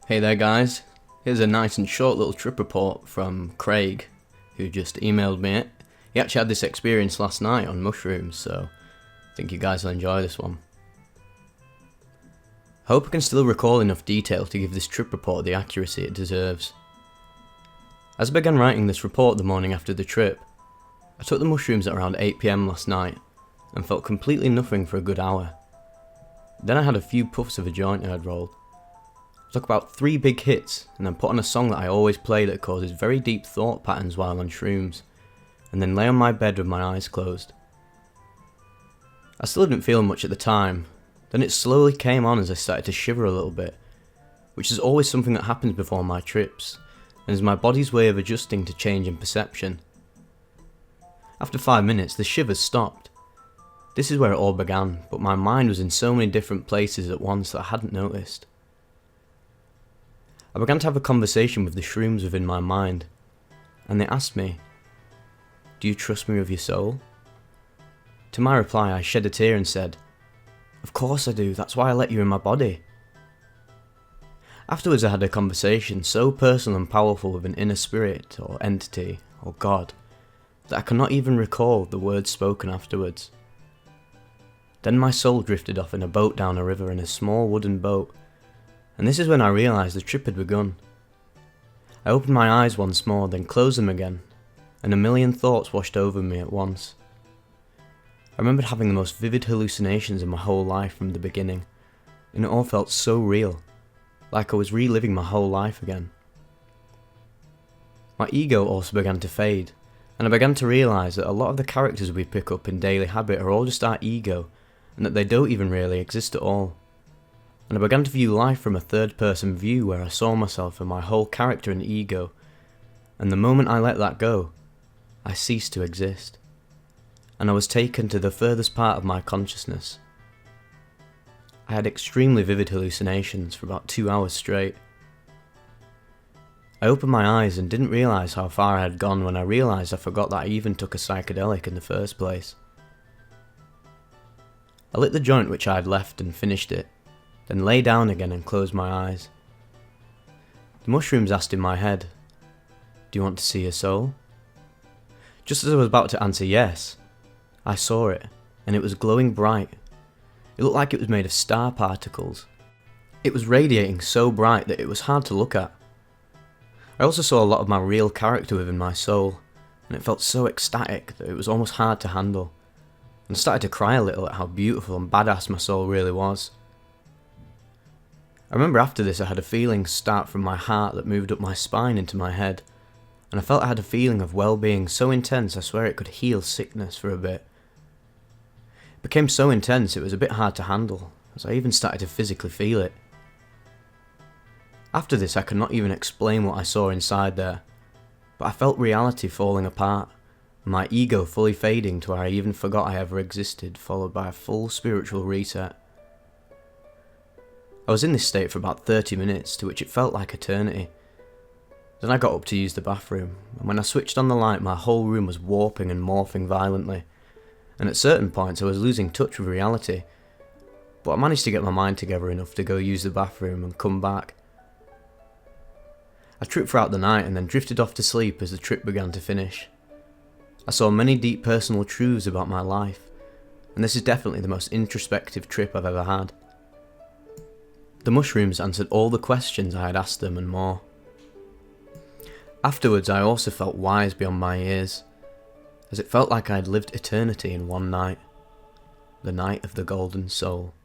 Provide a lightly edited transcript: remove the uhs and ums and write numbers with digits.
Hey there guys, here's a nice and short little trip report from Craig, who just emailed me it. He actually had this experience last night on mushrooms, so I think you guys will enjoy this one. I hope I can still recall enough detail to give this trip report the accuracy it deserves. As I began writing this report the morning after the trip, I took the mushrooms at around 8 PM last night and felt completely nothing for a good hour. Then I had a few puffs of a joint I had rolled. Took about 3 big hits and then put on a song that I always play that causes very deep thought patterns while on shrooms, and then lay on my bed with my eyes closed. I still didn't feel much at the time, then it slowly came on as I started to shiver a little bit, which is always something that happens before my trips, and is my body's way of adjusting to change in perception. After 5 minutes the shivers stopped. This is where it all began, but my mind was in so many different places at once that I hadn't noticed. I began to have a conversation with the shrooms within my mind, and they asked me, "Do you trust me with your soul?" To my reply I shed a tear and said, "Of course I do, that's why I let you in my body." Afterwards I had a conversation so personal and powerful with an inner spirit or entity or God that I cannot even recall the words spoken afterwards. Then my soul drifted off in a boat down a river in a small wooden boat, and this is when I realised the trip had begun. I opened my eyes once more, then closed them again, and a million thoughts washed over me at once. I remembered having the most vivid hallucinations in my whole life from the beginning, and it all felt so real, like I was reliving my whole life again. My ego also began to fade, and I began to realise that a lot of the characters we pick up in daily habit are all just our ego, and that they don't even really exist at all. And I began to view life from a third-person view where I saw myself and my whole character and ego, and the moment I let that go, I ceased to exist, and I was taken to the furthest part of my consciousness. I had extremely vivid hallucinations for about 2 hours straight. I opened my eyes and didn't realise how far I had gone when I realised I forgot that I even took a psychedelic in the first place. I lit the joint which I had left and finished it, then lay down again and closed my eyes. The mushrooms asked in my head, "Do you want to see your soul?" Just as I was about to answer yes, I saw it, and it was glowing bright. It looked like it was made of star particles. It was radiating so bright that it was hard to look at. I also saw a lot of my real character within my soul, and it felt so ecstatic that it was almost hard to handle, and I started to cry a little at how beautiful and badass my soul really was. I remember after this I had a feeling start from my heart that moved up my spine into my head, and I felt I had a feeling of well-being so intense I swear it could heal sickness for a bit. It became so intense it was a bit hard to handle, as I even started to physically feel it. After this I could not even explain what I saw inside there, but I felt reality falling apart, and my ego fully fading to where I even forgot I ever existed, followed by a full spiritual reset. I was in this state for about 30 minutes, to which it felt like eternity. Then I got up to use the bathroom, and when I switched on the light my whole room was warping and morphing violently, and at certain points I was losing touch with reality, but I managed to get my mind together enough to go use the bathroom and come back. I tripped throughout the night and then drifted off to sleep as the trip began to finish. I saw many deep personal truths about my life, and this is definitely the most introspective trip I've ever had. The mushrooms answered all the questions I had asked them and more. Afterwards I also felt wise beyond my years, as it felt like I had lived eternity in one night, the night of the golden soul.